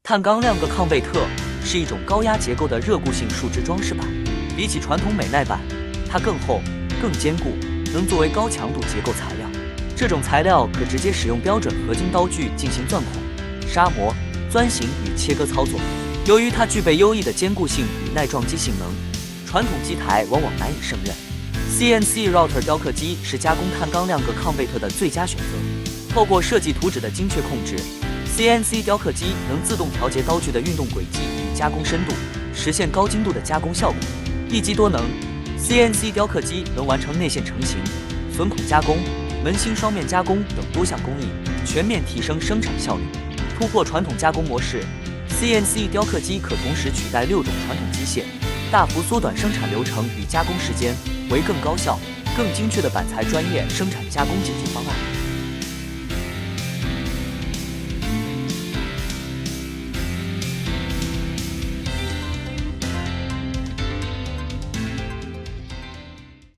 碳钢亮鉻抗倍特是一种高压结构的热固性树脂装饰板，比起传统美耐板，它更厚、更坚固，能作为高强度结构材料。这种材料可直接使用标准合金刀具进行钻孔、砂磨、钻形与切割操作。由于它具备优异的坚固性与耐撞击性能，传统机台往往难以胜任。CNC Router 雕刻机是加工碳钢亮鉻抗倍特的最佳选择。透过设计图纸的精确控制，CNC 雕刻机能自动调节刀具的运动轨迹与加工深度，实现高精度的加工效果。一机多能 ，CNC 雕刻机能完成内线成形、榫孔加工、门芯双面加工等多项工艺，全面提升生产效率。突破传统加工模式 ，CNC 雕刻机可同时取代6种传统机械，大幅缩短生产流程与加工时间，为更高效、更精确的板材专业生产加工解决方案。